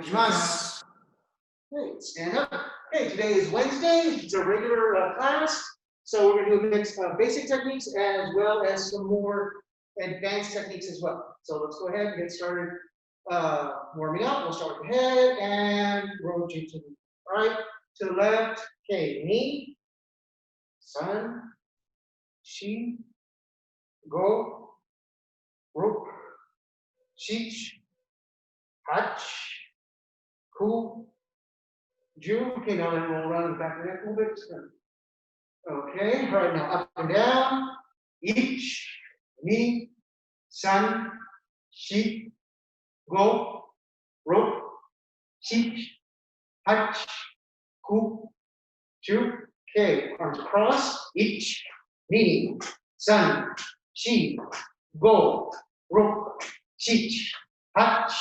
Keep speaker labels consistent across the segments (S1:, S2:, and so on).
S1: Onegaishimasu. Okay, stand up. Okay, today is Wednesday. It's a regular class. So we're going to do a mix of basic techniques as well as some more advanced techniques as well. So let's go ahead and get started warming up. We'll start with the head and rotate to the right, to the left. Okay, ni, san, shi, go, ro, shich, hach, ku, ju. Okay, now then we'll run the back of the neck a little bit. Okay, all right, now up and down. Ich, ni, san, shi, go, ro, shich, hach, ku, ju. Okay, arms across. Ich, ni, san, shi, go, ro, shich, hach,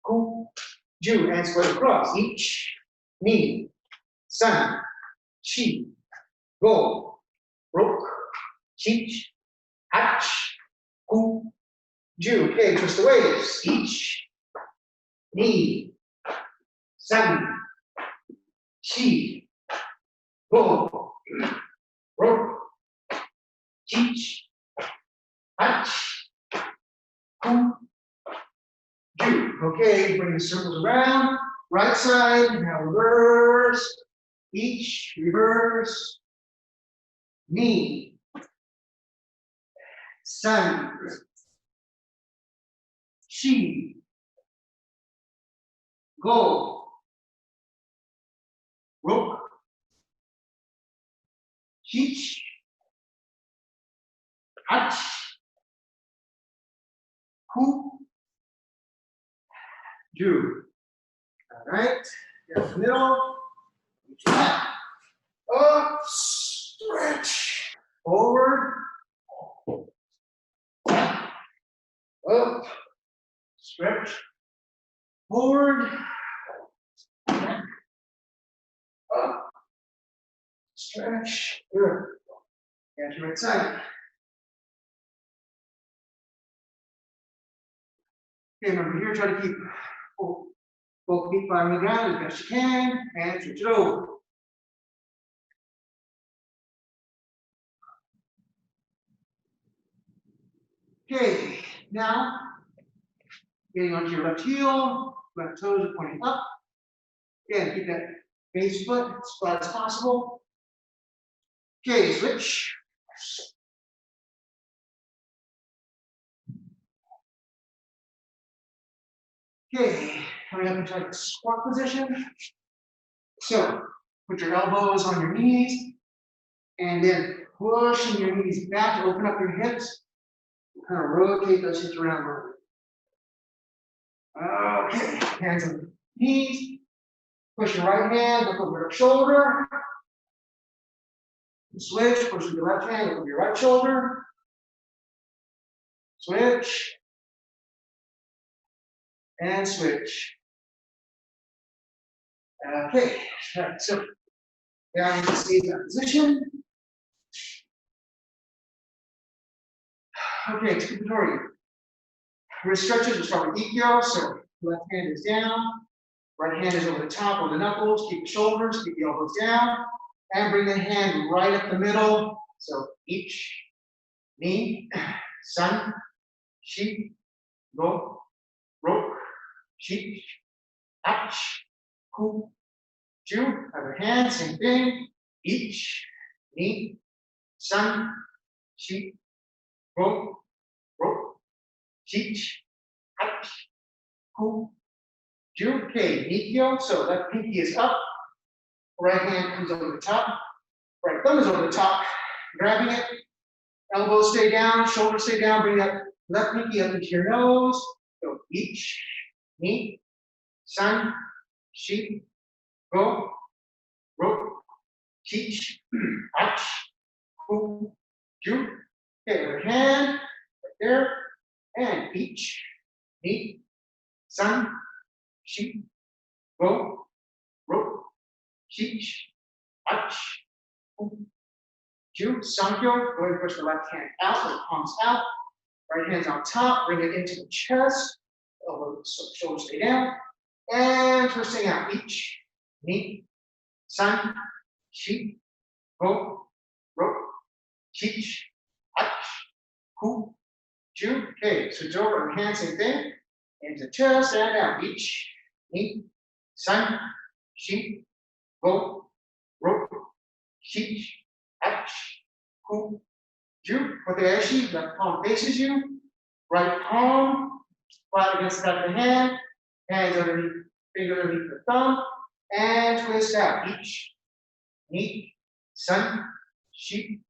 S1: ku, ju. And spread across. Ich, ni, san, shi, go, ro, shich, hach, ku, ju. Okay, twist the waves. Ich, ni, san, shi, go, ro, shich, hach, ku, ju. Okay, bring the circles around. Right side, now reverse. Ich, reverse. Ni, san, shi, go, ro, shich, hach, ku, ju. All right, here's the middle. Up, stretch, forward, up, stretch, forward, up, stretch, good. And to right side. Okay, remember here, try to keep both feet flat on the ground as best you can, and switch it over. Okay, now getting onto your left heel, left toes are pointing up. Again, keep that base foot as flat as possible. Okay, switch. Okay, coming up into a squat position. So put your elbows on your knees and then pushing your knees back to open up your hips. Kind of rotate those hips around a little bit. Okay, hands on the knees. Push your right hand, look over your shoulder. Switch, push with your left hand, look over your right shoulder. Switch. And switch. Okay, all right, so now you can stay in that position. Okay, katatetori. Wrist stretches, we'll start with nikyo. So left hand is down, right hand is over the top of the knuckles. Keep the shoulders, keep the elbows down, and bring the hand right up the middle. So ich, ni, san, shi, go, ro, shich, hach, ku, ju. Other hand, same thing. Ich, ni, san, shi, go, ro, shich, hach, ku, ju. Okay, nikyo. So left pinky is up, right hand comes over the top, right thumb is over the top, grabbing it. Elbows stay down, shoulders stay down. Bring that left pinky up into your nose. So ich, ni, san, shi, go, ro, shich, hach, ku, ju. Okay, other hand, right there, and ich, ni, san, shi, go, ro, shich, hach, ku, ju. Sankyo, go ahead and push the left hand out, the palms out, right hand's on top, bring it into the chest, elbows, shoulders stay down, And twisting out. Ich, ni, san, shi, go, ro, chich, ach, ku, ju. Okay, switch over and hand, same thing. Into chest and out. Ich, ni, san, shi, go, ro, chich, ach, ku, ju. Koteyashi, left palm faces you. Right palm flat against the back of the hand. Hands underneath, finger underneath the thumb. And twist out. Ich, ni, san, shi,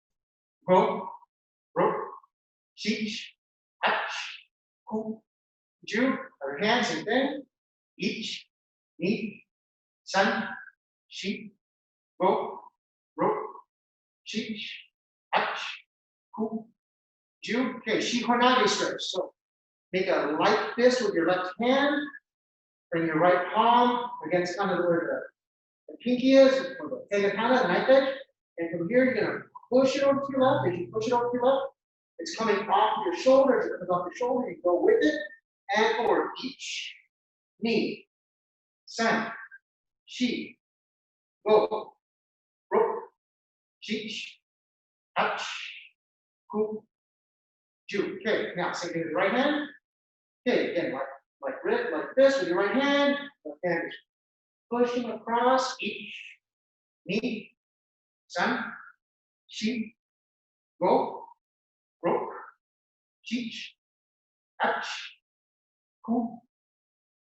S1: go, ro, chich, ach, ku, ju. Other hand, same thing. Ich, ni, san, shi, go, ro, chich, ach, ku, ju. Okay, shikonage stretch. So make a light fist with your left hand. Bring your right palm against kind of where the pinky is, or the tegatana, the knife edge. And from here, you're gonna push it over to your left. As you push it over to your left, it's coming off your shoulders. It comes off your shoulder. You go with it and forward. Ich, ni, san, shi, go, ro, chich, ach, ku, ju. Okay, now same thing with the right hand. Okay, again, like this with your right hand. Left hand is pushing across. Ich, ni, san, shi, go, ro, chich, ach, ku,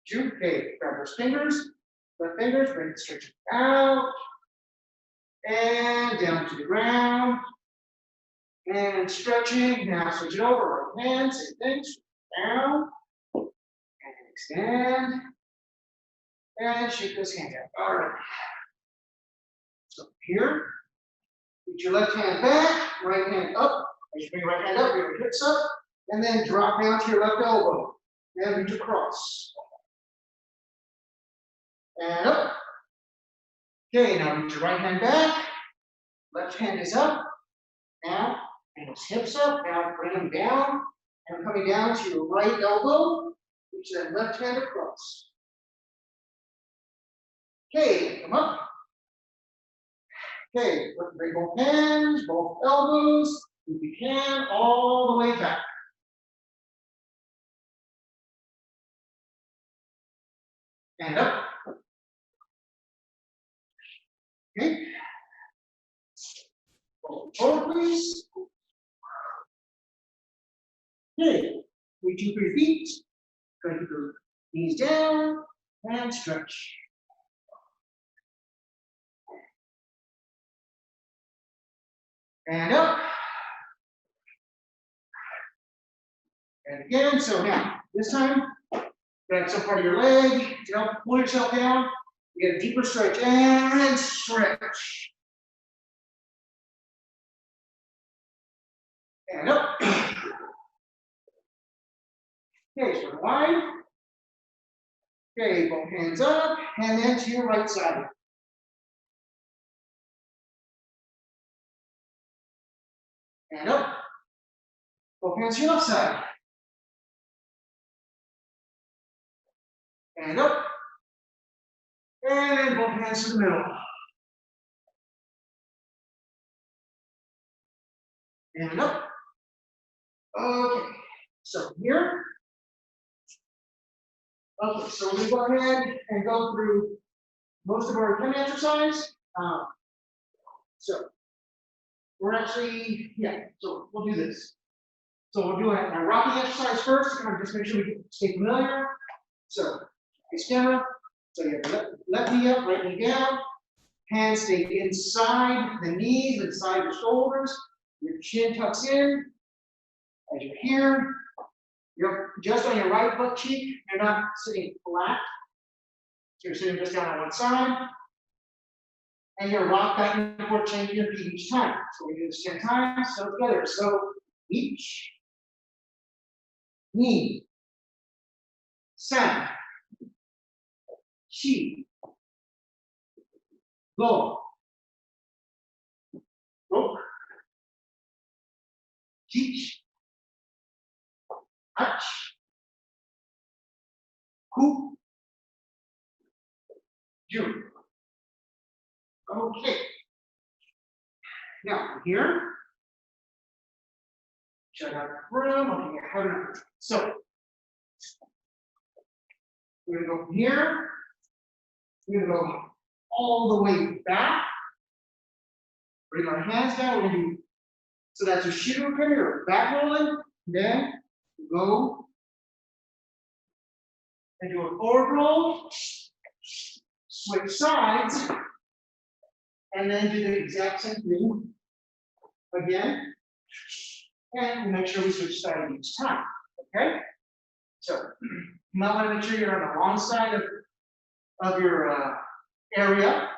S1: ju. Okay, grab those fingers, left fingers, bring it stretch out and down to the ground. And stretching. Now switch it over. Right hand, same thing. Down and extend. And shoot those hands out. All right. So here, put your left hand back, right hand up. As you bring your right hand up, your hips up, and then drop down to your left elbow. And reach across. And up. Okay, now reach your right hand back. Left hand is up. Now, and those hips up. Now bring them down. And coming down to your right elbow. Reach that left hand across. Okay, come up. Okay, bring both hands, both elbows, if you can, all the way back. And up. Okay. Forward, please. Okay, reach for your feet. Go to your knees down and stretch. And up. And again, so now, this time, grab some part of your leg to help pull yourself down. You get a deeper stretch and stretch. And up. Okay, so wide. Okay, both hands up, and then to your right side. And up. Both hands to your left side. And up. And both hands to the middle. And up. Okay, so here. Okay, so we're going to go ahead and go through most of our ukemi exercise. So we're actually, so we'll do this. So we'll do a rocking exercise first, kind of just make sure we stay familiar. So, face camera. So you have left knee up, right knee down. Hands stay inside the knees, inside the shoulders. Your chin tucks in. As you're here, you're just on your right butt cheek. You're not sitting flat. So you're sitting just down on one side. And you rock back and forth, changing your feet each time. So we do this 10 times, so together. So each, ni, san, shi, go, ro, chich, ach, ku, June. Okay. Now, here. Check out the room. Okay, have enough. So, we're going to go from here. We're going to go all the way back. Bring our hands down. We're going to do, so that's a otoshi-ukemi or back rolling. Then go and do a forward roll. Switch sides. And then do the exact same thing again. And make sure we switch sides each time. Okay? So you might want to make sure you're on the wrong side of your area.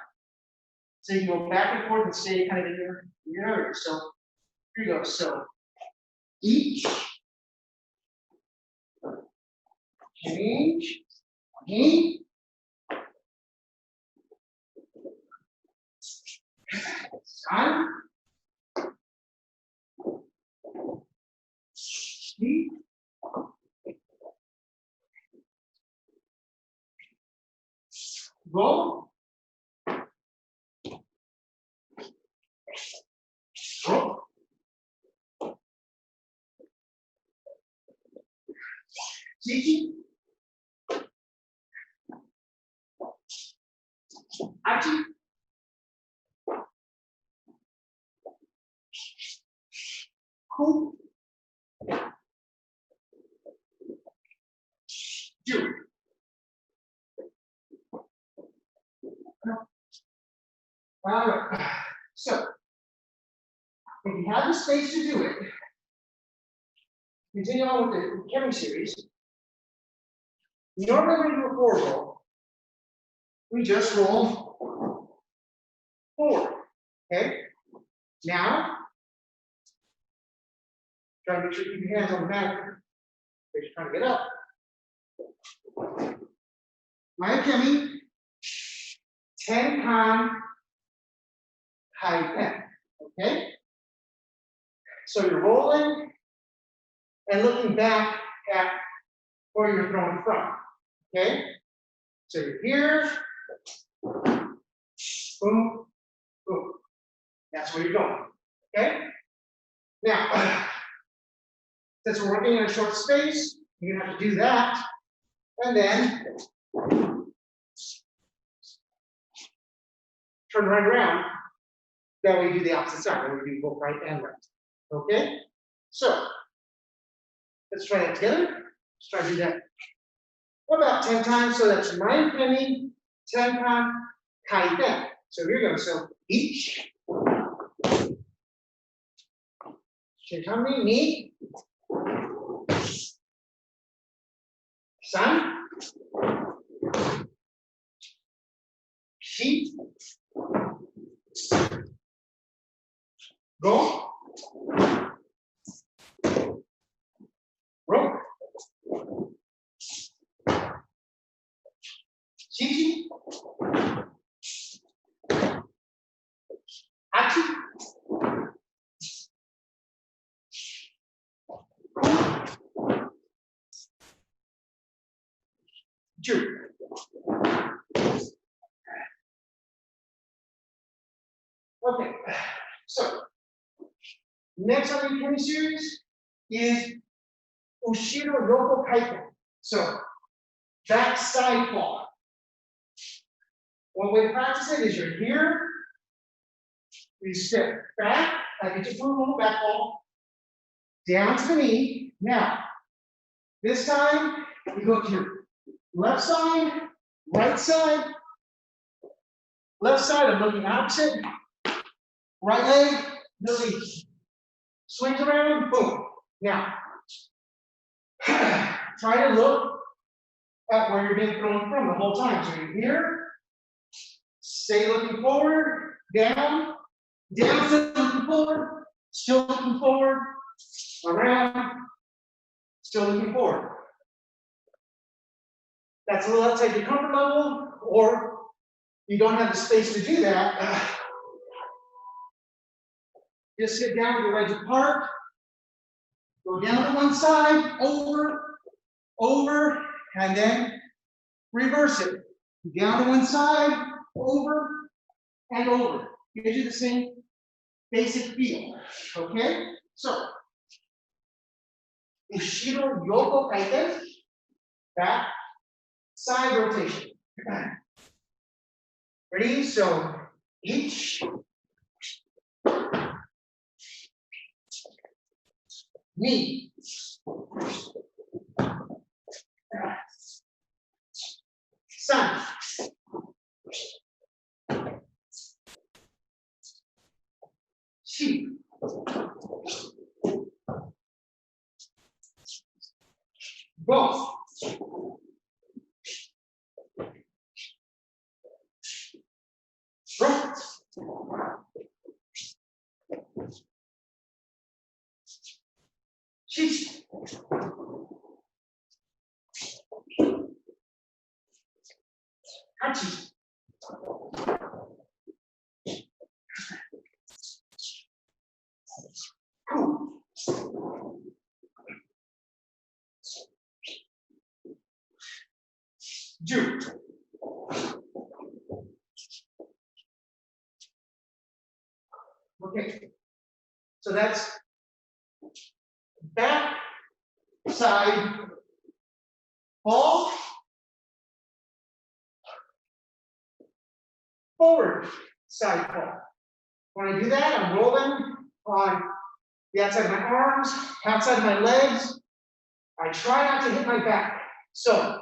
S1: So you can go back and forth and stay kind of in your area. So here you go. So each change, again. Side. Speed. Roll. Roll. Chichi. Achi. Ku. Ju. All right. So, if you have the space to do it, continue on with the ukemi series. Normally, when we do a forward roll, we just roll forward. Okay? Now, try to make sure you keep your hands on the mat. If you're trying to get up. My ukemi, Tenkan Kaiten. Okay? So you're rolling and looking back at where you're throwing from. Okay? So you're here. Boom, boom. That's where you're going. Okay? Now, since we're working in a short space, you're gonna have to do that. And then turn right around. That way you do the opposite side, where we do both right and left. Okay? So let's try that together. Let's try to do that about 10 times. So that's my ukemi, tenkan, kaiten. So here you go. So each. Shikami, ni. San. Shi. Go. Roll. Chichi. Achi. Ju. Okay, so next on the ukemi series is Ushiro Yoko Kaiten. So back side fall. One way to practice it is you're here, you step back, like it's a full back fall, down to the knee. Now, this time you go to your left side, right side, left side, I'm looking opposite, right leg, looking, swings around, boom. Now, try to look at where you're being thrown from the whole time. So you're here, stay looking forward, down, down, still looking forward, around, still looking forward. That's a little outside your comfort level, or you don't have the space to do that. Just sit down with your legs apart, go down to one side, over, and then reverse it. Down to one side, over and over. Gives you the same basic feel. Okay? So, Ushiro Yoko Kaiten, back, side rotation. Ready? So, each, knee, sun, sheep, both, right, sheep, hachi, ku, ju. Okay, so that's back, side, fall, forward, side fall. When I do that, I'm rolling on the outside of my arms, outside of my legs. I try not to hit my back. So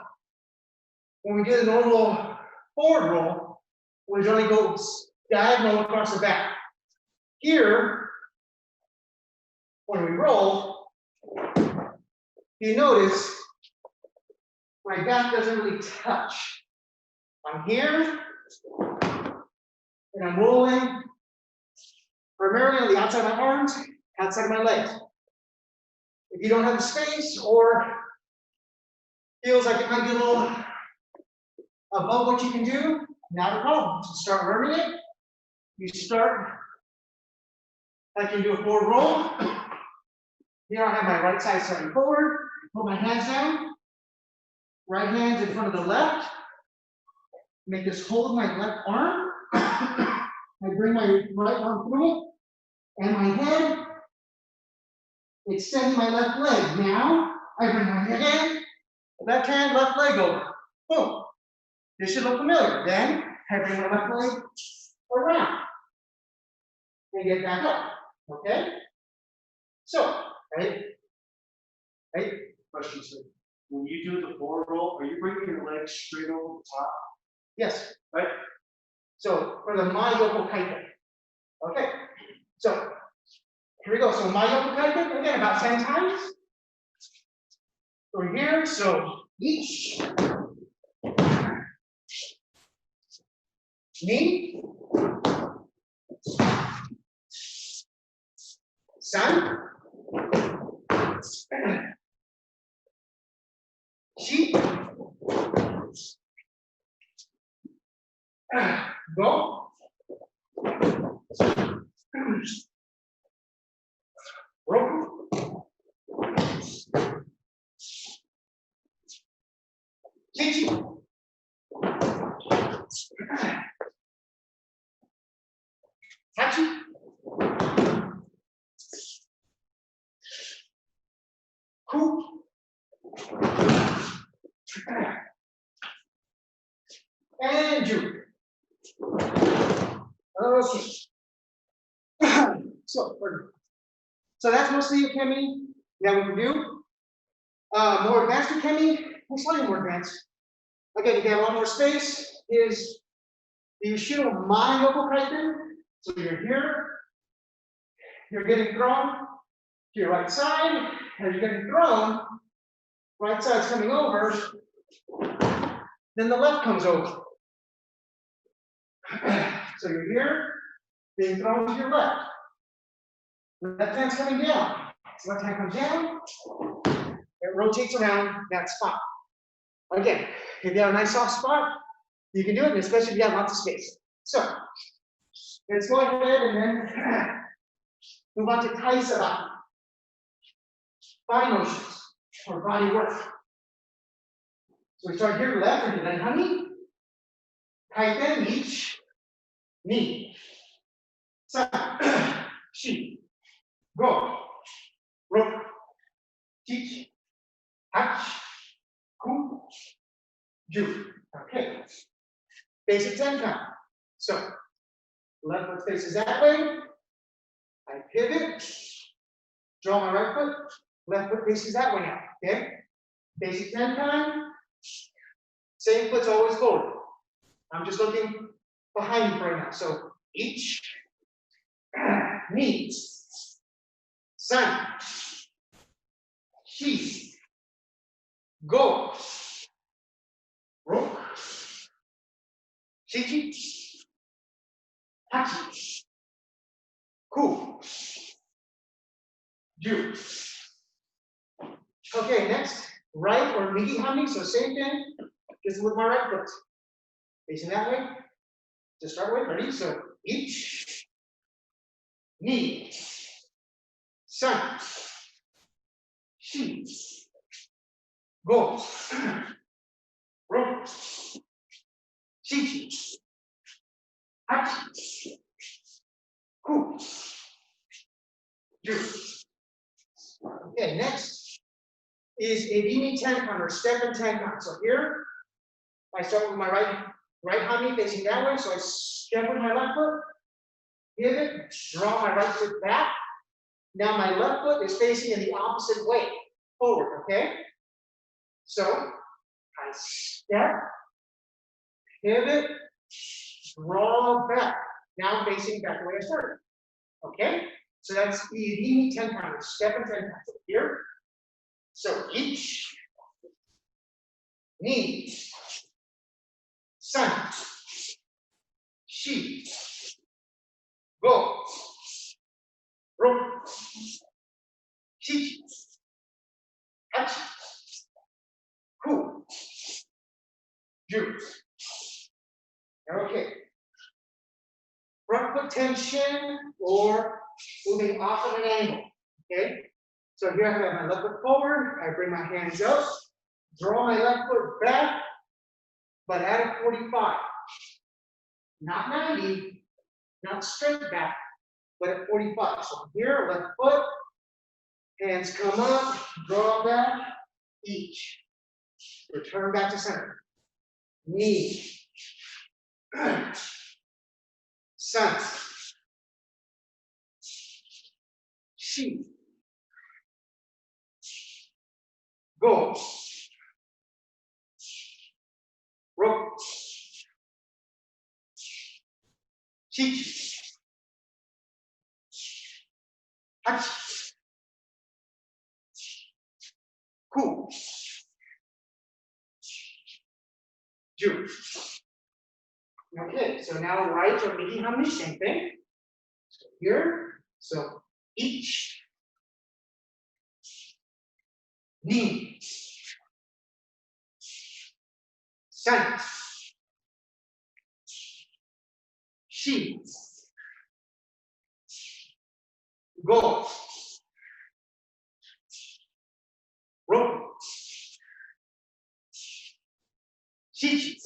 S1: when we do the normal forward roll, we generally go diagonal across the back. Here, when we roll, you notice my back doesn't really touch. I'm here, and I'm rolling primarily on the outside of my arms, outside of my legs. If you don't have the space or feels like it might be a little above what you can do, not a problem. So start learning it. You start, I can do a forward roll. Here I have my right side starting forward. Put my hands down. Right hand in front of the left. Make this hold my left arm. I bring my right arm through it. And my head, extending my left leg. Now, I bring my head, left hand, left leg over. Boom. This should look familiar. Then, I bring my left leg around. And get back up. Okay? So, right?
S2: Question, sir. When you do the forward roll, are you bringing your legs straight over the top?
S1: Yes.
S2: Right?
S1: So, for the Mayoko Kaiten. Okay. So, here we go. So, Mayoko Kaiten, again, about 10 times. Over here, so each knee, sun, sheep, go, rope, kichi, hachi, ku, and ju. Okay. So that's mostly ukemi that we can do. More advanced ukemi, slightly more advanced. Again, if you have a lot more space, is the Ushiro Mayoko Kaiten. So you're here, you're getting thrown to your right side, and you're getting thrown, right side's coming over, then the left comes over. So you're here, being thrown to your left. Left hand's coming down. So left hand comes down, it rotates around that spot. Again, if you have a nice soft spot, you can do it, especially if you have lots of space. So let's go ahead and then move on to Kaisara. Body motions or body work. So we start here left and then honey. kaiten, each, ni, san, shi, go, ro, teach, hach, ku, ju. Okay. Basic 10 count. So, left foot faces that way. I pivot, draw my right foot, left foot faces that way now. Okay? Basic 10 count. Same foot's always forward. I'm just looking behind me right now. So, each, knees, san, shi, go, ro, shichi, hachi, ku, ju. Okay, next, right or migi hami. So same thing, just with my right foot. Facing that way. To start with, ready? So each, ni, san, shi, go, ro, shichi, hachi, ku, ju. Okay, next is a Vini 10 count or step and 10 count. So here, I start with my right hami facing that way. So I step with my left foot, pivot, draw my right foot back. Now my left foot is facing in the opposite way, forward, okay? So I step, pivot, draw back. Now I'm facing back the way I started. Okay? So that's the 10 count, step and 10 count. So here. So each, ni, san, shi, go, ro, shichi, hachi, ku, ju. Okay. Front foot tension or moving off of an angle. Okay. So here I have my left foot forward. I bring my hands up, draw my left foot back, but at a 45. Not 90, not straight back, but at 45. So here, left foot, hands come up, draw back, each. Return back to center. Knee. San. Shi. Go. Ro. Shichi. Hachi. Ku. Ju. Okay, so now right or midi hami, same thing. So here, so each, ni, san, shi, go, ro, shichi,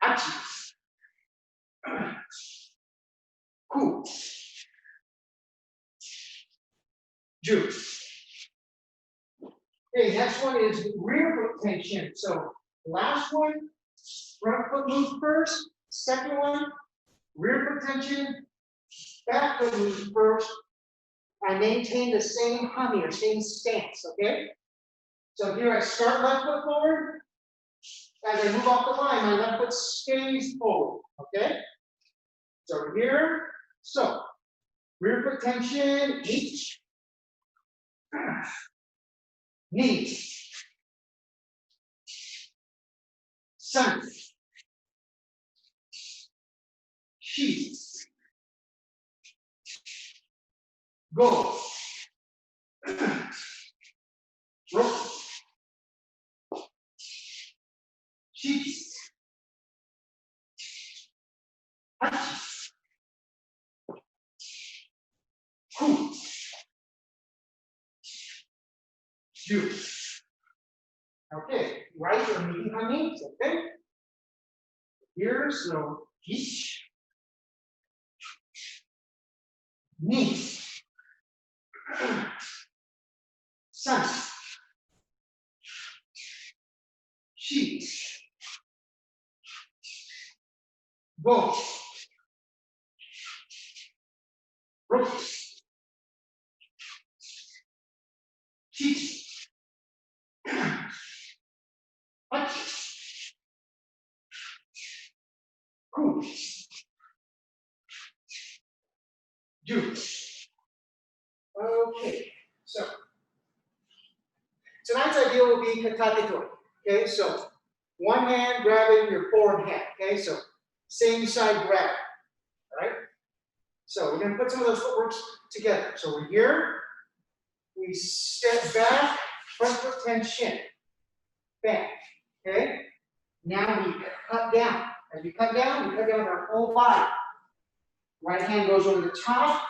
S1: hachi, ku, ju. Okay, next one is rear foot tension. So last one, front foot moves first. Second one, rear foot tension, back foot moves first. I maintain the same hami or same stance, okay? So here I start left foot forward. As I move off the line, my left foot stays forward, okay? So here, so rear foot tension, each, knees, san, shi, go, ro, shichi, hachi, ku, ju. Okay, right or meeting on me. Okay. Here, so ish, ni, san, shi, go, ro, chi, hachi, ku, ju. Okay, so tonight's idea will be katatetori. Okay, so one hand grabbing your forward hand. Okay, so same side grab. All right. So we're going to put some of those footworks together. So we're here. We step back, front foot tension, back. Okay. Now we cut down. As we cut down our whole body. Right hand goes over the top,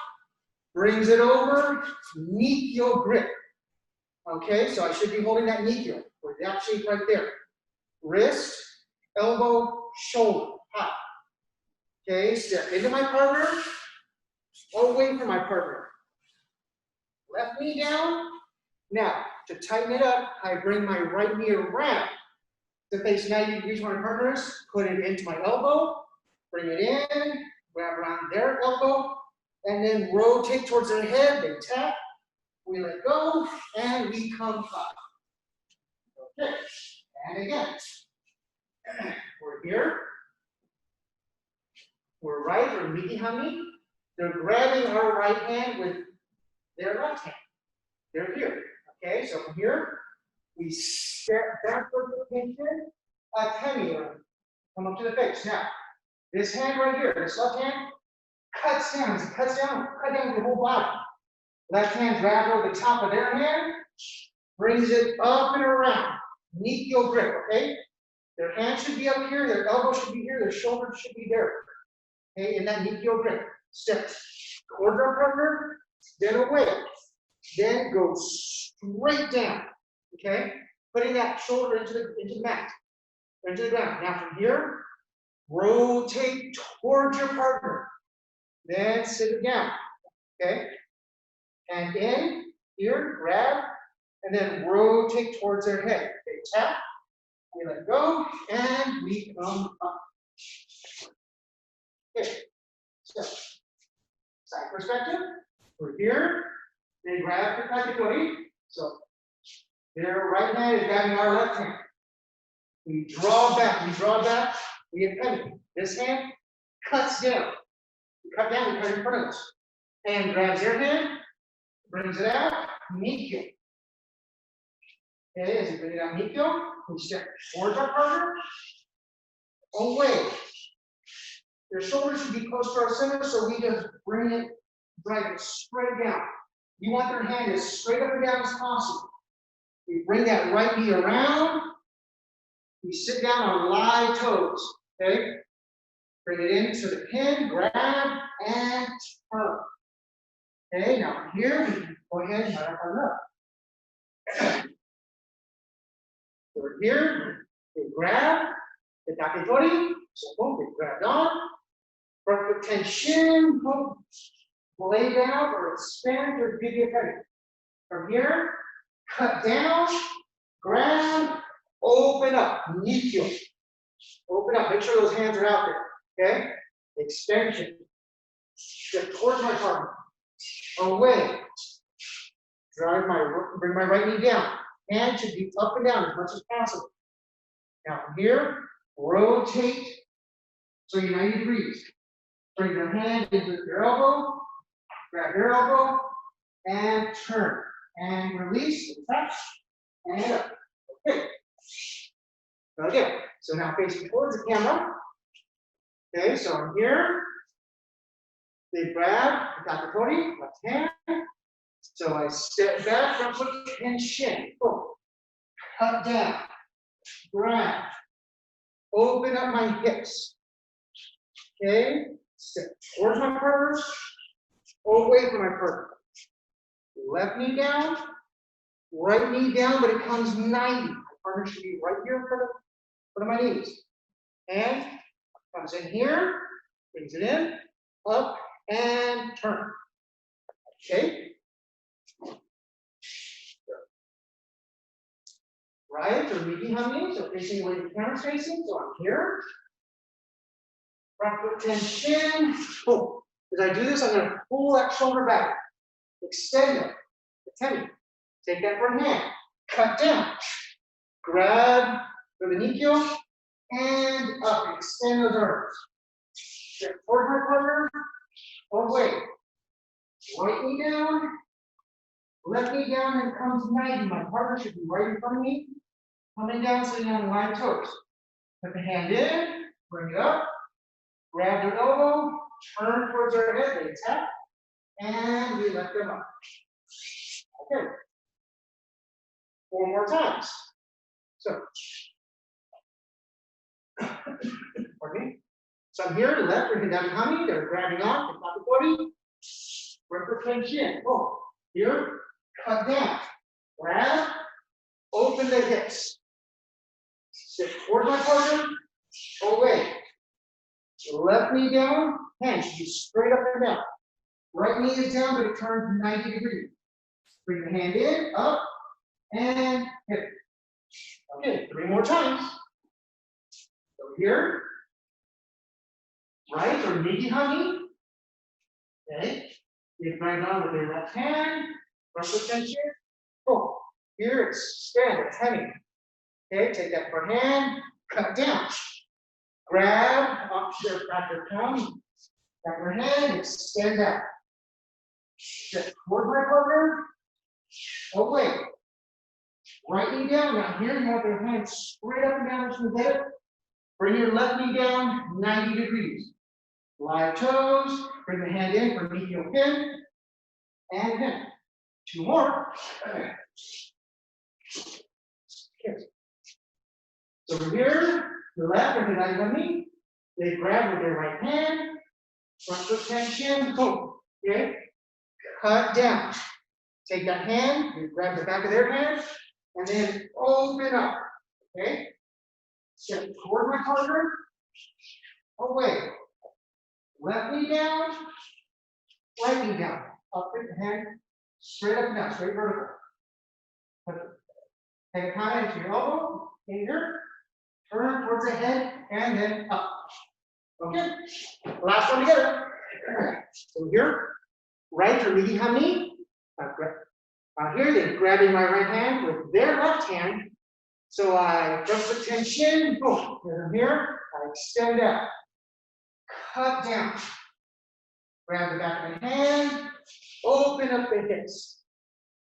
S1: brings it over, nikyo grip. Okay, so I should be holding that nikyo, or that shape right there. Wrist, elbow, shoulder, hop. Okay, step into my partner, away from my partner. Left knee down. Now, to tighten it up, I bring my right knee around to face 90 degrees where my partner is, put it into my elbow, bring it in, grab around their elbow, and then rotate towards their head, they tap, we let go, and we come up. Okay, and again. We're here. We're right, we're Mikihami. They're grabbing our right hand with their left hand. They're here. Okay, so from here, we step backward with tension, ukemi, come up to the face. Now, this hand right here, this left hand, cuts down. As it cuts down, cut down your whole body. Left hand grabs over the top of their hand, brings it up and around. Nikyo grip, okay? Their hand should be up here, their elbow should be here, their shoulder should be there. Okay, in that nikyo grip. Step towards our partner, then away. Then go straight down. Okay? Putting that shoulder into the mat, into the ground. Now from here, rotate towards your partner. Then sit it down. Okay? And in, here, grab, and then rotate towards their head. Okay, tap, we let go, and we come up. Okay, so side perspective, we're here, they grab the katatetori, so their right hand is grabbing our left hand. We draw back, we get penny. This hand cuts down. We cut down, we cut in front of us. Hand grabs their hand, brings it out, nikyo. Okay, as you bring it out, nikyo, we step towards our partner, away. Their shoulders should be close to our center, so we just bring it, drag it straight down. You want their hand as straight up and down as possible. We bring that right knee around. We sit down on live toes, okay? Bring it into the pin, grab, and turn. Okay, now from here, we can go ahead and let our partner up. So we're here, we grab, the katatetori, so boom, we grab on. Front foot tension, boom, lay down or expand or give you a penny. From here, cut down, grab, open up, nikyo. Open up, make sure those hands are out there, okay? Extension. Step towards my partner. Away. Bring my right knee down. Hand should be up and down as much as possible. Now from here, rotate. So you're 90 degrees. Bring your hand into your elbow, grab your elbow, and turn. And release, and touch, and up. Okay. Again, so now facing towards the camera. Okay, so I'm here. They grab the katatetori, left hand. So I step back, front foot tension. Boom. Cut down. Grab. Open up my hips. Okay. Step towards my partner. Away from my partner. Left knee down. Right knee down, but it comes 90. partner should be right here in front of my knees. And comes in here, brings it in, up, and turn. Okay. Right, or nikyo, so facing the way the camera's facing, so I'm here. Front foot tension. Boom. As I do this, I'm going to pull that shoulder back. Extend it. Attempt. Take that front hand. Cut down. Grab for the nikyo and up. Extend those arms. Step forward my partner. Away. Right knee down. Left knee down and comes 90. My partner should be right in front of me. Coming down, sitting on wide toes. Put the hand in. Bring it up. Grab their elbow. Turn towards our head. They tap. And we lift them up. Okay. 4 more times. So, pardon me. So I'm here, left, bring it down behind me. They're grabbing off the katatetori. Bring for tension. Oh, here, cut down. Grab, open the hips. Sit toward my partner, away. Left knee down, hand should be straight up and down. Right knee is down, but it turns 90 degrees. Bring the hand in, up, and hit it. Okay, 3 more times. So here, right, or nikyo. Okay, you grind on with your left hand, front foot tension. Oh, here it's stand, it's heavy. Okay, take that front hand, cut down. Grab, up to your back your palm, back your hand, extend out. Step toward my partner, away. Right knee down, now here you have your hand straight up and down from the head. Bring your left knee down 90 degrees. Live toes, bring the hand in for nikyo pin, and pin. 2 more. So over here, the left or the right on me, they grab with their right hand, front foot tension, boom. Okay? Cut down. Take that hand, you grab the back of their hand, and then open up. Okay? Step toward my partner, away. Left knee down, right knee down. Up with the hand, straight up and down, straight vertical. Take a hand into your elbow, finger, turn towards the head, and then up. Okay? Last one together. So here, right or nikyo. Here, they're grabbing my right hand with their left hand. So I front foot tension, boom. From here, I extend out. Cut down. Grab the back of my hand, open up the hips.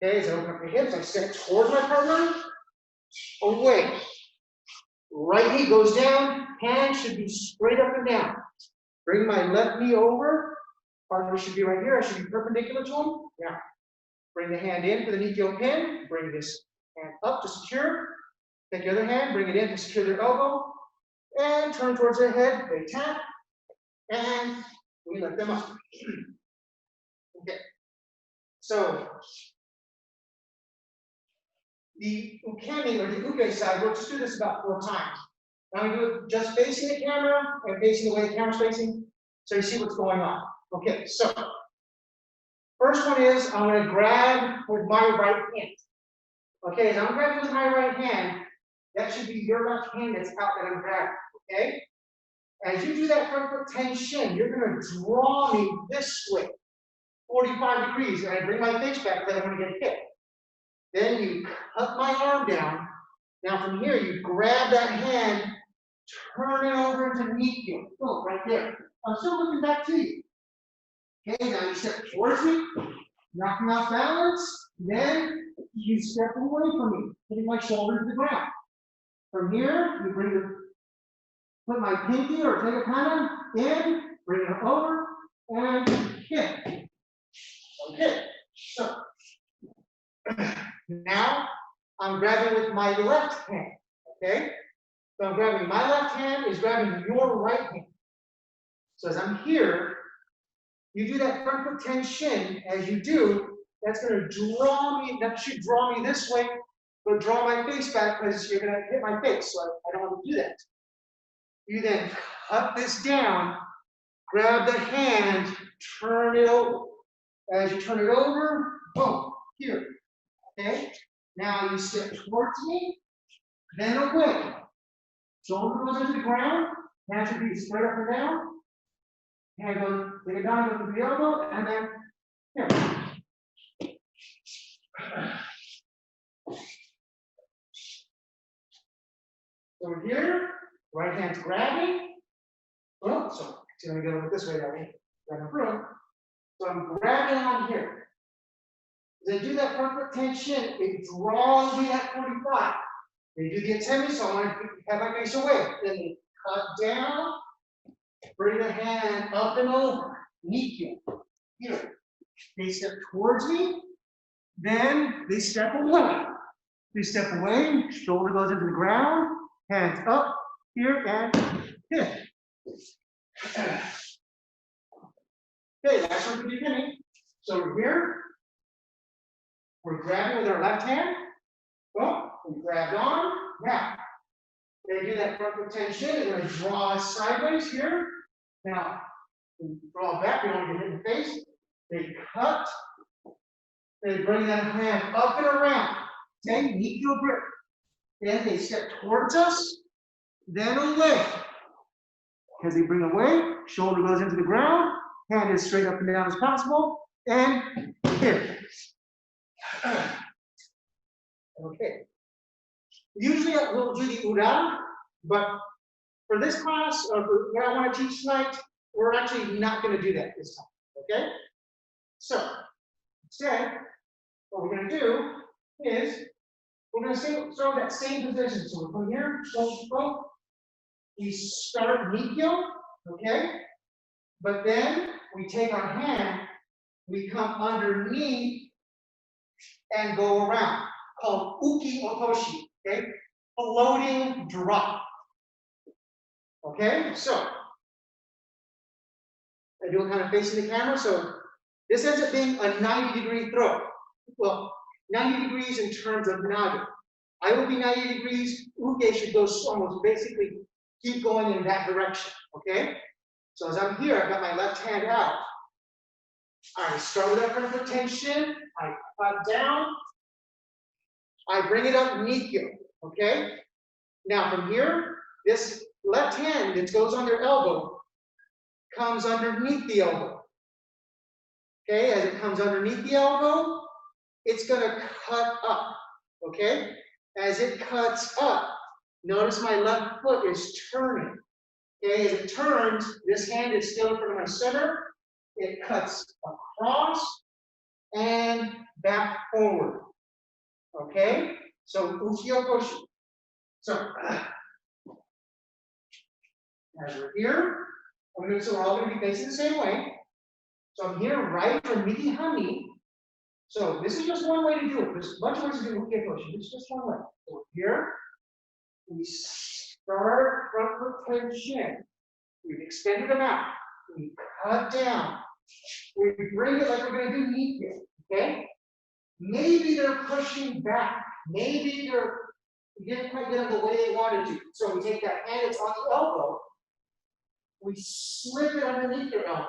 S1: Okay, as I open up the hips, I step toward my partner, away. Right knee goes down, hand should be straight up and down. Bring my left knee over, partner should be right here, I should be perpendicular to him. Yeah. Bring the hand in for the nikyo pin, bring this hand up to secure. Take the other hand, bring it in to secure their elbow, and turn towards their head, they tap, and we lift them up. Okay, so the ukemi or the uke side, we'll just do this about 4 times. Now we do it just facing the camera and facing the way the camera's facing, so you see what's going on. Okay, so first one is I'm going to grab with my right hand. Okay, as I'm grabbing with my right hand, that should be your left hand that's out that I'm grabbing. Okay? As you do that front foot tension, you're going to draw me this way, 45 degrees, and I bring my face back because I don't want to get hit. Then you cut my arm down. Now from here, you grab that hand, turn it over into nikyo. Oh, right there. I'm still looking back to you. Okay, now you step towards me, knocking off balance. Then you step away from me, putting my shoulder to the ground. From here, you bring put my pinky or tegakana in, bring it over, and hit. Okay, so now I'm grabbing with my left hand. Okay, so I'm grabbing my left hand is grabbing your right hand. So as I'm here, you do that front foot tension. As you do, that's going to draw me. That should draw me this way. but draw my face back because you're gonna hit my face, so I don't want to do that. You then cut this down, grab the hand, turn it over. As you turn it over, boom, here, okay? Now you step towards me, then away. Shoulder goes into the ground, hands should be straight up and down. Hand goes, take it down, go to the elbow, and then here. Over here, right hand's grabbing. Well, so it's gonna go this way that way, right in front. So I'm grabbing on here. As I do that front foot tension, it draws me at 45. They do the atemi, so I want to have my face away. Then they cut down, bring the hand up and over, nikyo. Here. They step towards me, then they step away. They step away, shoulder goes into the ground, hands up, here, and here. Okay, last one for the beginning. So here, we're grabbing with our left hand. Well, we grabbed on. Now, they do that front foot tension. They're going to draw us sideways here. Now, we draw back. We don't want to get hit in the face. They cut. They bring that hand up and around. Okay, nikyo grip. Then they step towards us, then away. As they bring away, shoulder goes into the ground, hand is straight up and down as possible, and here. Okay. Usually we'll do the ura, but for this class, or for what I want to teach tonight, we're actually not going to do that this time. Okay? So, instead, what we're going to do is we're going to start that same position. So we come here, go. We start nikyo, okay? But then we take our hand, we come underneath and go around, called uki otoshi, okay? Floating drop. Okay, so I do it kind of facing the camera, so this ends up being a 90-degree throw. Well, 90 degrees in terms of naga. I will be 90 degrees, uke should go almost basically keep going in that direction, okay? So as I'm here, I've got my left hand out. I start with that front foot tension, I cut down, I bring it up nikyo, okay? Now from here, this left hand that goes on your elbow comes underneath the elbow. Okay, as it comes underneath the elbow, it's gonna cut up, okay? As it cuts up, notice my left foot is turning. Okay, as it turns, this hand is still in front of my center. It cuts across and back forward. Okay, so uki-otoshi. So as we're here, so we're all going to be facing the same way. So I'm here, right for midi hami. So this is just one way to do it. There's a bunch of ways to do uki-otoshi. This is just one way. So we're here. We start front foot tension. We've extended them out. We cut down. We bring it like we're going to do nikyo. Okay? Maybe they're pushing back. Maybe they're didn't quite get them the way they wanted to. So we take that hand that's on the elbow. We slip it underneath your elbow.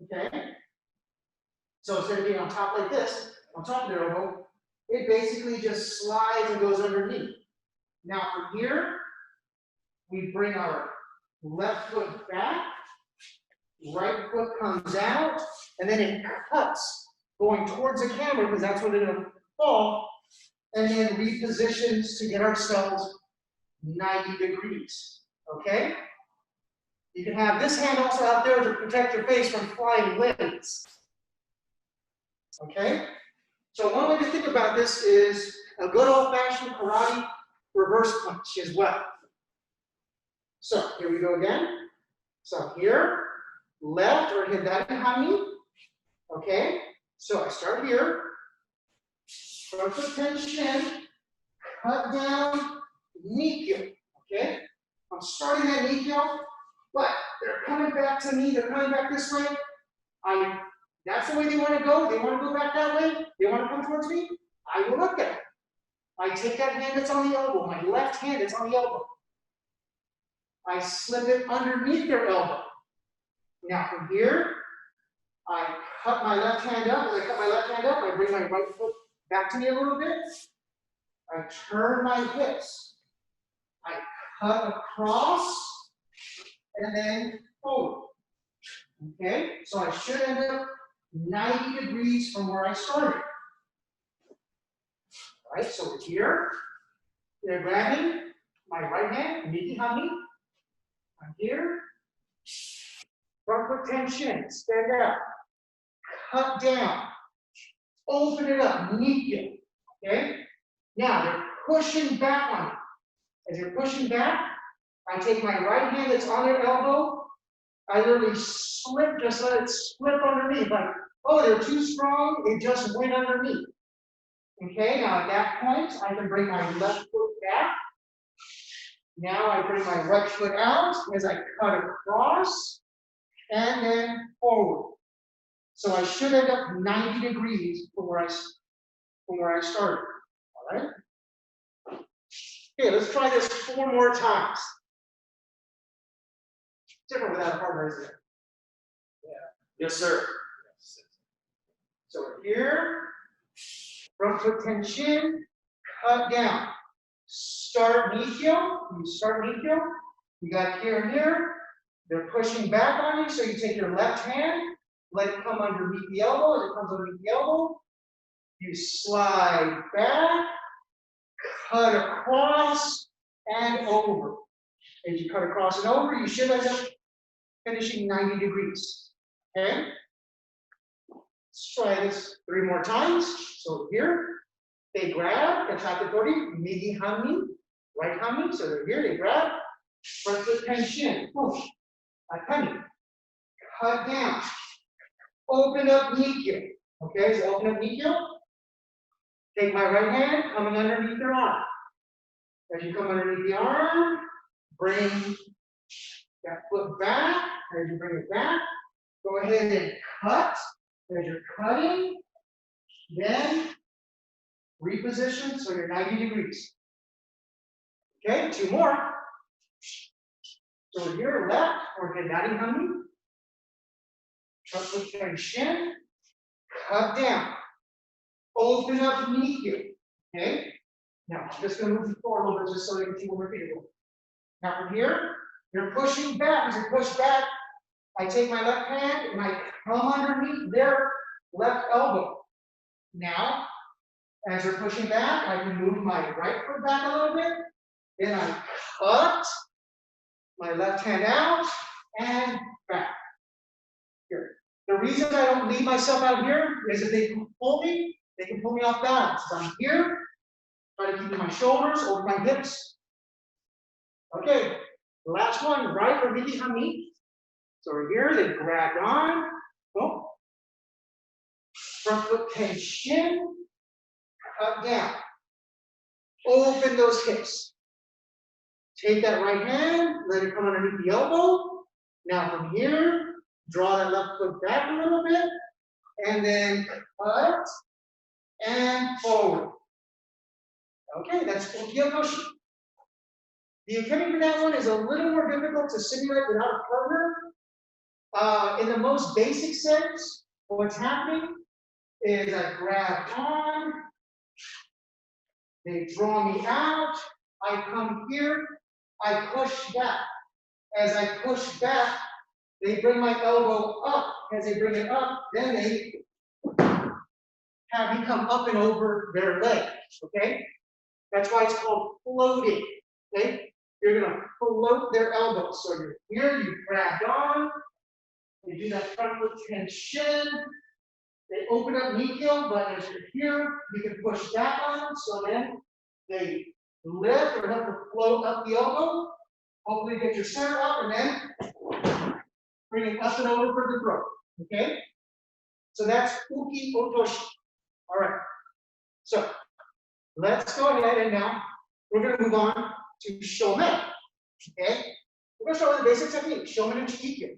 S1: Okay? So instead of being on top like this, on top of their elbow, it basically just slides and goes underneath. Now from here, we bring our left foot back, right foot comes out, and then it cuts going towards the camera because that's where they're going to fall, and then repositions to get ourselves 90 degrees. Okay? You can have this hand also out there to protect your face from flying winds. Okay? So one way to think about this is a good old-fashioned karate reverse punch as well. So here we go again. So here, left or hidari hami. Okay? So I start here. Front foot tension, cut down, nikyo. Okay? I'm starting at nikyo, but they're coming back to me, they're coming back this way. That's the way they want to go. They want to go back that way. They want to come towards me. I will look at it. I take that hand that's on the elbow, my left hand that's on the elbow. I slip it underneath their elbow. Now from here, I cut my left hand up. As I cut my left hand up, I bring my right foot back to me a little bit. I turn my hips. I cut across and then forward. Okay, so I should end up 90 degrees from where I started. All right, so here, they're grabbing my right hand, nikyo. I'm here. Front foot tension, stand up. Cut down. Open it up, nikyo. Okay? Now they're pushing back on it. As you're pushing back, I take my right hand that's on their elbow. I literally slip, just let it slip underneath. Like, oh, they're too strong, it just went underneath. Okay, now at that point, I can bring my left foot back. Now I bring my right foot out as I cut across and then forward. So I should end up 90 degrees from where I started. All right? Okay, let's try this 4 more times. Different without a partner, isn't it? Yeah.
S2: Yes, sir.
S1: So here, front foot tension, cut down. Start nikyo. You start nikyo. You got here and here. They're pushing back on you, so you take your left hand, let it come underneath the elbow. As it comes underneath the elbow, you slide back, cut across and over. As you cut across and over, you should end up finishing 90 degrees. Okay? Let's try this 3 more times. So here, they grab, katatetori, migi hami, right hami. So they're here, they grab, front foot tension, push, akami, cut down, open up nikyo. Okay, so open up nikyo. Take my right hand, coming underneath their arm. As you come underneath the arm, bring that foot back. As you bring it back, go ahead and cut. As you're cutting, then reposition so you're 90 degrees. Okay, 2 more. So here, left, or hendari hami. Front foot tension, cut down. Open up nikyo. Okay? Now, I'm just going to move forward a little bit just so you can see what we're doing. Now, from here, you're pushing back. As you push back, I take my left hand and I come underneath their left elbow. Now, as you're pushing back, I can move my right foot back a little bit. Then I cut my left hand out and back. Here. The reason I don't leave myself out here is if they can pull me, they can pull me off balance. So I'm here, try to keep my shoulders over my hips. Okay, the last one, right or migi hami. So we're here, they grabbed on, boom. Front foot tension, cut down. Open those hips. Take that right hand, let it come underneath the elbow. Now from here, draw that left foot back a little bit, and then cut and forward. Okay, that's otoshi-ukemi. The ukemi for that one is a little more difficult to simulate without a partner. In the most basic sense, what's happening is I grab on, they draw me out, I come here, I push back. As I push back, they bring my elbow up. As they bring it up, then they have me come up and over their leg, okay? That's why it's called floating, okay? You're gonna float their elbows. So you're here, you grab on, you do that front foot tension, they open up nikyo, but as you're here, you can push back on them, so then they lift or help to float up the elbow, hopefully get your center up, and then bring it up and over for the throat, okay? So that's uki otoshi. All right, so let's go ahead and now we're going to move on to shomen, okay? We're going to start with the basic technique, Shomenuchi.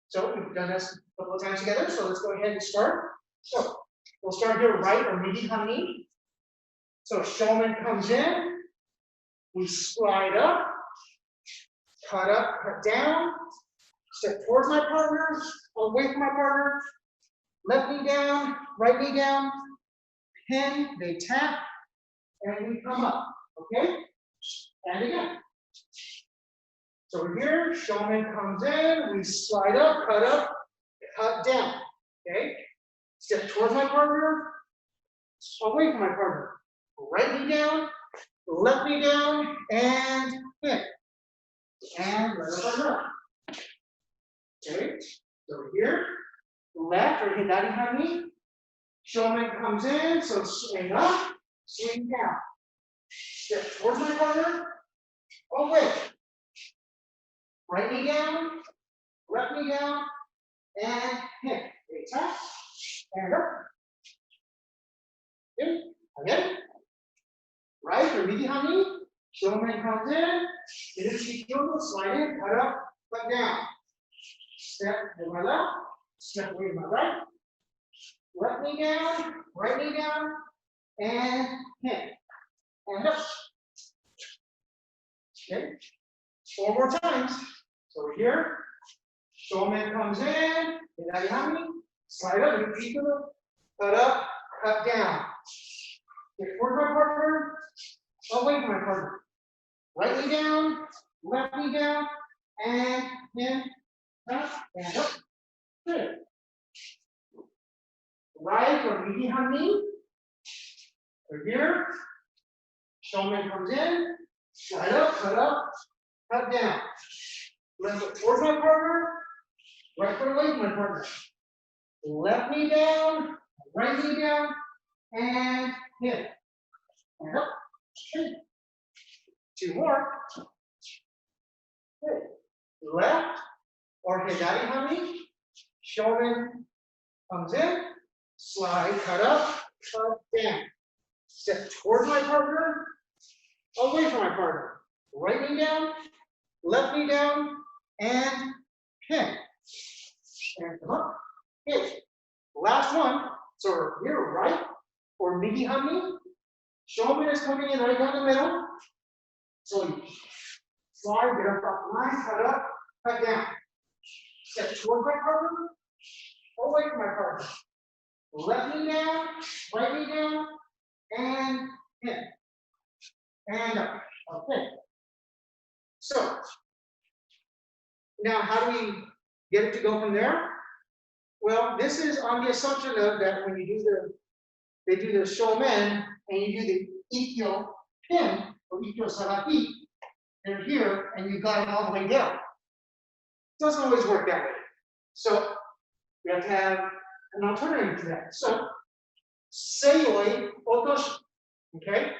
S1: So we've done this a couple of times together, so let's go ahead and start. So we'll start here, right or migi hami. So Shomen comes in, we slide up, cut down, step towards my partner, away from my partner, left knee down, right knee down, pin, they tap, and we come up, okay? And again. So here, Shomen comes in, we slide up, cut down, okay? Step towards my partner, away from my partner. Right knee down, left knee down, and hit. And let us run. Okay, so here, left or hidari hami. Shomen comes in, so swing up, swing down. Step towards my partner, away. Right knee down, left knee down, and hit. Okay, tap, and up. Okay, again. Right or midi hami. Shomen comes in, initiate kyoto, slide in, cut down. Step to my left, step away to my right. Left knee down, right knee down, and hit. And up. Okay, 4 more times. So here, Shomen comes in, hidari hami, slide up, initiate kyoto, cut down. Get toward my partner, away from my partner. Right knee down, left knee down, and in, up, and up. Good. Right or midi hami. Over here, Shomen comes in, slide up, cut down. Left foot towards my partner, right foot away from my partner. Left knee down, right knee down, and hit. And up. Okay. 2 more. Good. Left or hidari hami. Shomen comes in, slide, cut down. Step towards my partner, away from my partner. Right knee down, left knee down, and pin. And come up, hit. Last one. So here, right or midi hami. Shomen is coming in right down the middle. So you slide, get up off the line, cut down. Step towards my partner, away from my partner. Left knee down, right knee down, and hit. And up. Okay. So now how do we get it to go from there? Well, this is on the assumption of that when you do they do the shomen and you do the nikyo pin or nikyo saraki, they're here and you got them all the way down. It doesn't always work that way. So we have to have an alternative to that. So seoi otoshi. Okay?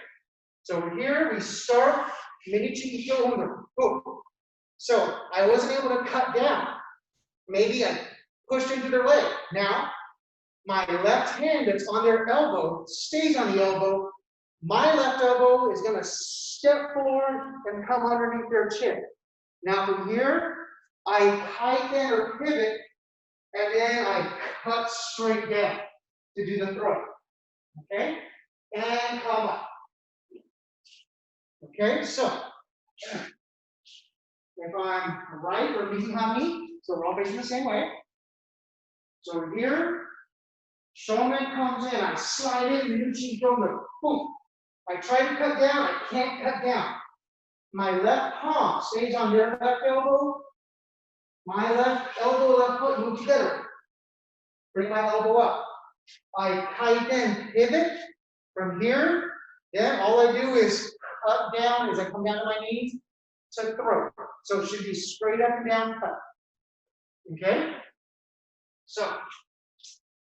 S1: So here we start minichi ikyo undo. Boom. So I wasn't able to cut down. Maybe I pushed into their leg. Now, my left hand that's on their elbow stays on the elbow. My left elbow is going to step forward and come underneath their chin. Now from here, I tighten or pivot, and then I cut straight down to do the throw. Okay? And come up. Okay, so if I'm right or midi hami, so we're all facing the same way. So here, Shomen comes in, I slide in, Nuchi Dono, boom. I try to cut down, I can't cut down. My left palm stays on their left elbow. My left elbow, left foot move together. Bring my elbow up. I tighten, pivot from here. Then all I do is cut down as I come down to my knees to throw. So it should be straight up and down cut. Okay? So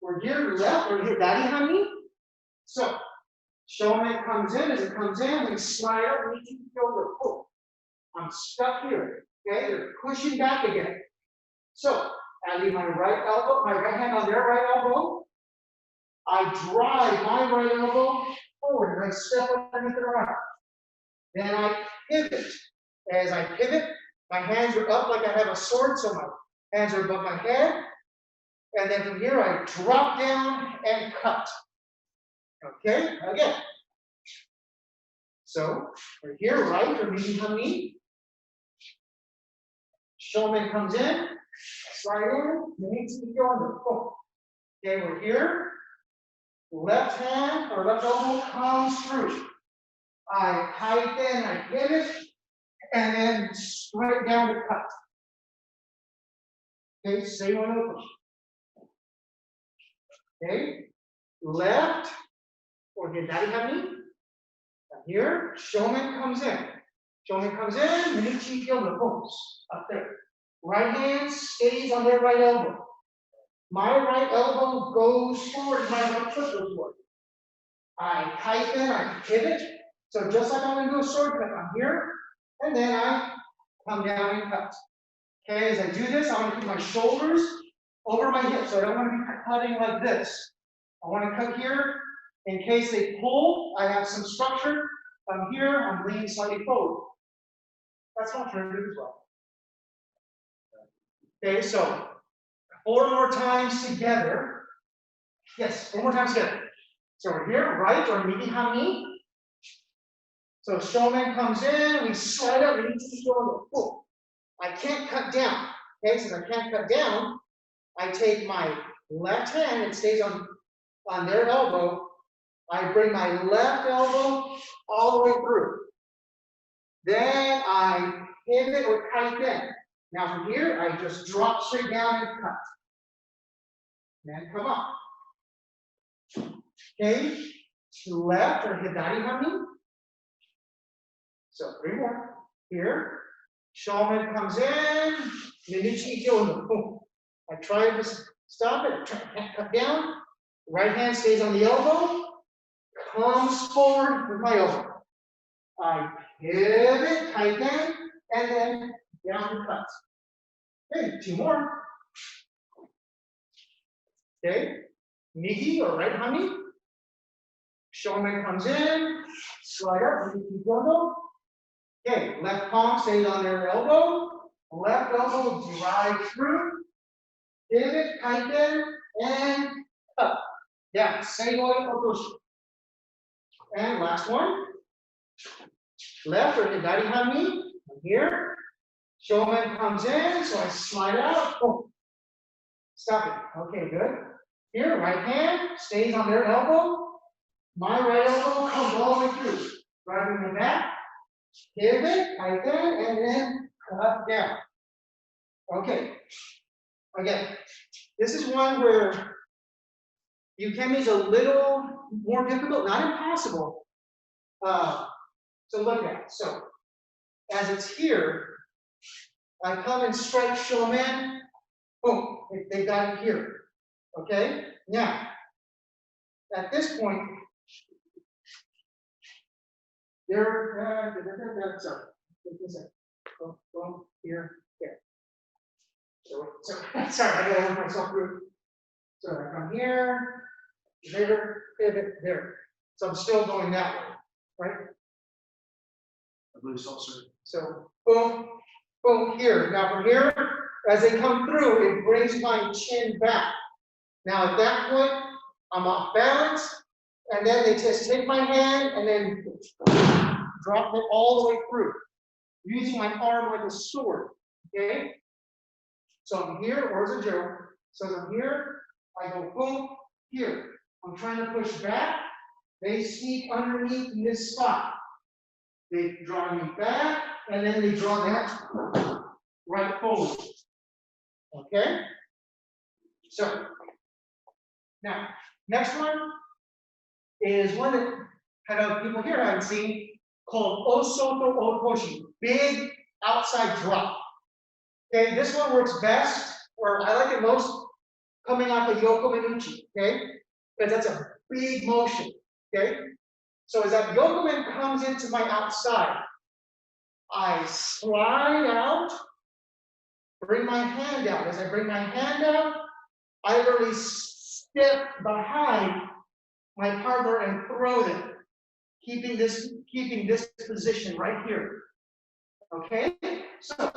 S1: we're here left, we're here daddy hami. So Shomen comes in, as it comes in, we slide up, we keep over. Oh, I'm stuck here. Okay, they're pushing back again. So I leave my right elbow, my right hand on their right elbow. I drive my right elbow forward and I step underneath their arm. Then I pivot. As I pivot, my hands are up like I have a sword, so my hands are above my head. And then from here, I drop down and cut. Okay, again. So, right here, right, or maybe honey. Shomen comes in, slide in, nikyo on the foot. Okay, we're here. Left hand or left elbow comes through. I tighten, I pivot, and then straight down to cut. Okay, seoi no otoshi. Okay, left or hidari hami. Here, shomen comes in. Shomen comes in, minuchi no pose up there. Right hand stays on their right elbow. My right elbow goes forward, my right foot goes forward. I tighten, I pivot. So just like I'm going to do a sword cut, I'm here, and then I come down and cut. Okay, as I do this, I want to keep my shoulders over my hips. So I don't want to be cutting like this. I want to cut here. In case they pull, I have some structure. I'm here, I'm leaning slightly forward. That's an alternative as well. Okay, so 4 more times together. Yes, 4 more times together. So we're here, right, or maybe hami. So shomen comes in, we slide up, we need to go on the foot. I can't cut down. Okay, since I can't cut down, I take my left hand, it stays on their elbow. I bring my left elbow all the way through. Then I pivot or tighten. Now from here, I just drop straight down and cut. Then come up. Okay, left or hidari hami. So 3 more. Here, shomen comes in, minuchi boom. I try to stop it, can't cut down. Right hand stays on the elbow, comes forward with my elbow. I pivot, tighten, and then down and cut. Okay, 2 more. Okay, nigi or right hami. Shomen comes in, slide up, nikyo. Okay, left palm stays on their elbow, left elbow drive through, pivot, tighten, and up. Yeah, seoi otoshi. And last one. Left or hidari hami. Here. Shomen comes in, so I slide out. Boom. Stop it. Okay, good. Here, right hand stays on their elbow. My right elbow comes all the way through. Driving the back. Pivot, tighten, and then cut down. Okay. Again, this is one where ukemi is a little more difficult, not impossible, to look at. So, as it's here, I come and strike shomen. Boom, they got it here. Okay? Now, at this point, they're, sorry, go here, there. So, sorry, I gotta work myself through. So I come here, there, pivot, there. So I'm still going that way, right?
S2: I believe so, sir.
S1: So boom, boom, here. Now from here, as they come through, it brings my chin back. Now at that point, I'm off balance, and then they just take my hand and then drop it all the way through, using my arm like a sword. Okay? So I'm here, or as a joke. So as I'm here, I go boom, here. I'm trying to push back. They sneak underneath in this spot. They draw me back, and then they draw that right forward. Okay? So, now, next one is one that kind of people here haven't seen, called soto otoshi, big outside drop. Okay, this one works best, or I like it most, coming off of yokomenuchi, okay? Because that's a big motion, okay? So as that yokomen comes into my outside, I slide out, bring my hand out. As I bring my hand out, I literally step behind my partner and throw them, keeping this position right here. Okay? So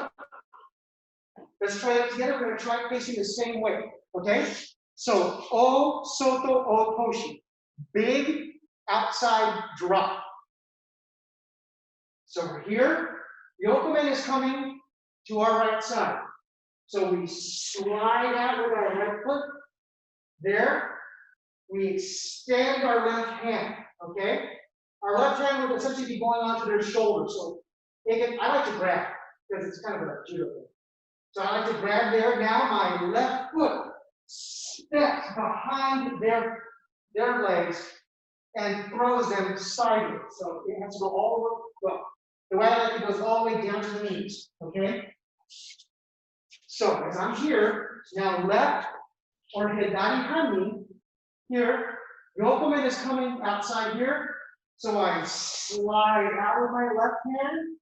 S1: let's try it together. We're going to try it facing the same way. Okay? So soto otoshi, big outside drop. So we're here, yokomen is coming to our right side. So we slide out with our right foot. There, we extend our left hand, okay? Our left hand would essentially be going onto their shoulder. So I like to grab, because it's kind of a judo thing. So I like to grab there. Now my left foot steps behind their legs and throws them sideways. So it has to go all the way, well, the way I like it goes all the way down to the knees, okay? So as I'm here, now left or hidari hami, here, yokomen is coming outside here. So I slide out with my left hand.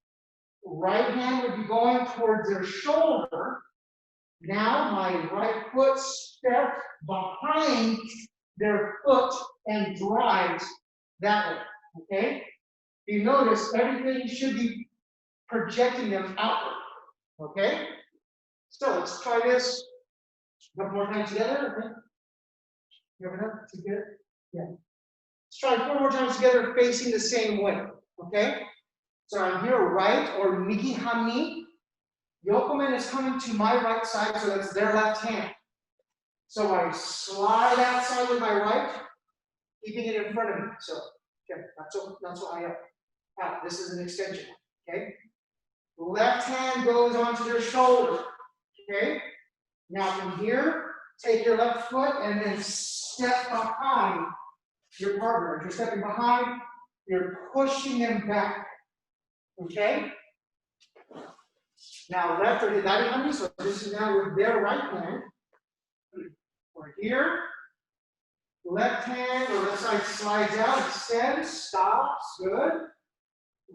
S1: Right hand would be going towards their shoulder. Now my right foot steps behind their foot and drives that way, okay? You notice everything should be projecting them outward, okay? So let's try this one more time together, okay? You have enough to get it? Yeah. Let's try 4 more times together facing the same way, okay? So I'm here right or migi hami. Yokomen is coming to my right side, so that's their left hand. So I slide outside with my right, keeping it in front of me. So, okay, not so high up. Out. This is an extension, okay? Left hand goes onto their shoulder, okay? Now from here, take your left foot and then step behind your partner. If you're stepping behind, you're pushing them back, okay? Now left or hidari hami, so this is now with their right hand. We're here. Left hand or left side slides out, extends, stops, good.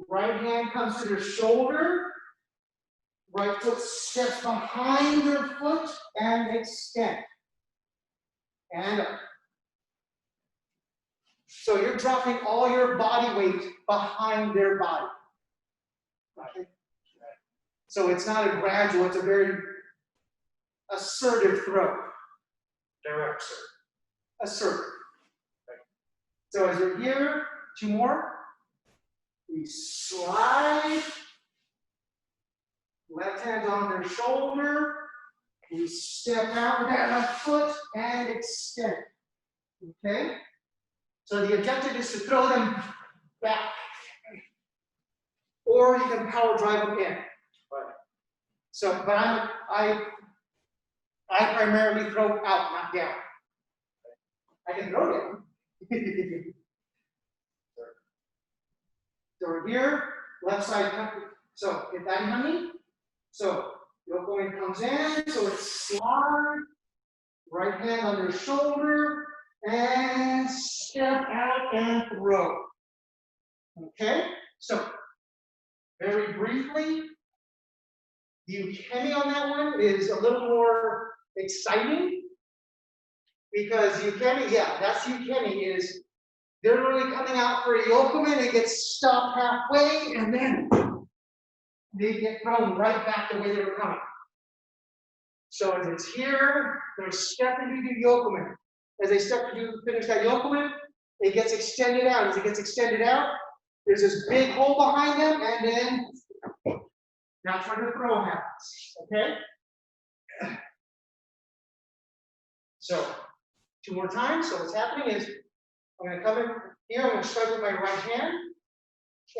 S1: Right hand comes to their shoulder. Right foot steps behind their foot and extend. And up. So you're dropping all your body weight behind their body. Right? So it's not a gradual, it's a very assertive throw.
S2: Direct.
S1: Assertive. Right. So as you're here, 2 more. We slide. Left hand on their shoulder. We step out with that left foot and extend. Okay? So the objective is to throw them back. Or you can power drive them in. Right. So, but I primarily throw out, not down. I can throw down. So we're here, left side, so hidari hami. So yokomen comes in, so it's slide, right hand on their shoulder, and step out and throw. Okay, so very briefly, the ukemi on that one is a little more exciting because ukemi, yeah, that's ukemi is they're really coming out for a yokomen, it gets stopped halfway, and then they get thrown right back the way they were coming. So as it's here, they're stepping to do yokomen. As they step to finish that yokomen, it gets extended out. As it gets extended out, there's this big hole behind them, and then that's where the throw happens. Okay? So 2 more times. So what's happening is I'm going to come in here, I'm going to strike with my right hand.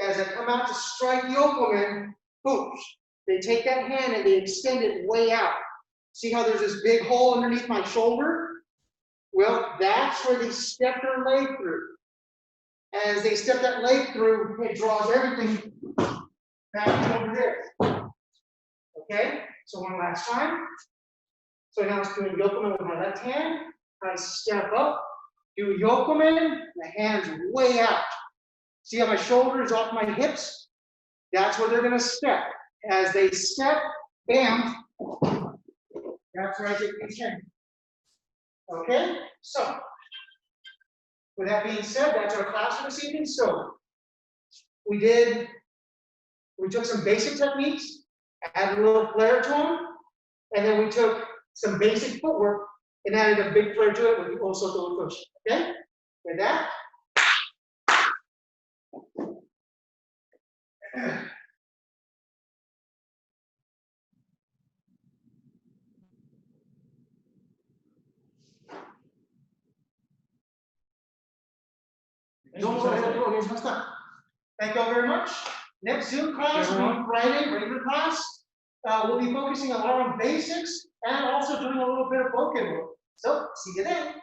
S1: As I come out to strike yokomen, boom, they take that hand and they extend it way out. See how there's this big hole underneath my shoulder? Well, that's where they step their leg through. As they step that leg through, it draws everything back over there. Okay? So one last time. So now it's doing yokomen with my left hand. I step up, do yokomen, the hand's way out. See how my shoulder is off my hips? That's where they're going to step. As they step, bam, that's where I get the chin. Okay? So, with that being said, that's our class for this evening. So, we took some basic techniques, added a little flair to them, and then we took some basic footwork and added a big flair to it with the soto otoshi. Okay? With that, Thank you all very much. Next Zoom class will be Friday, regular class. We'll be focusing a lot on basics and also doing a little bit of broken work. So, see you then.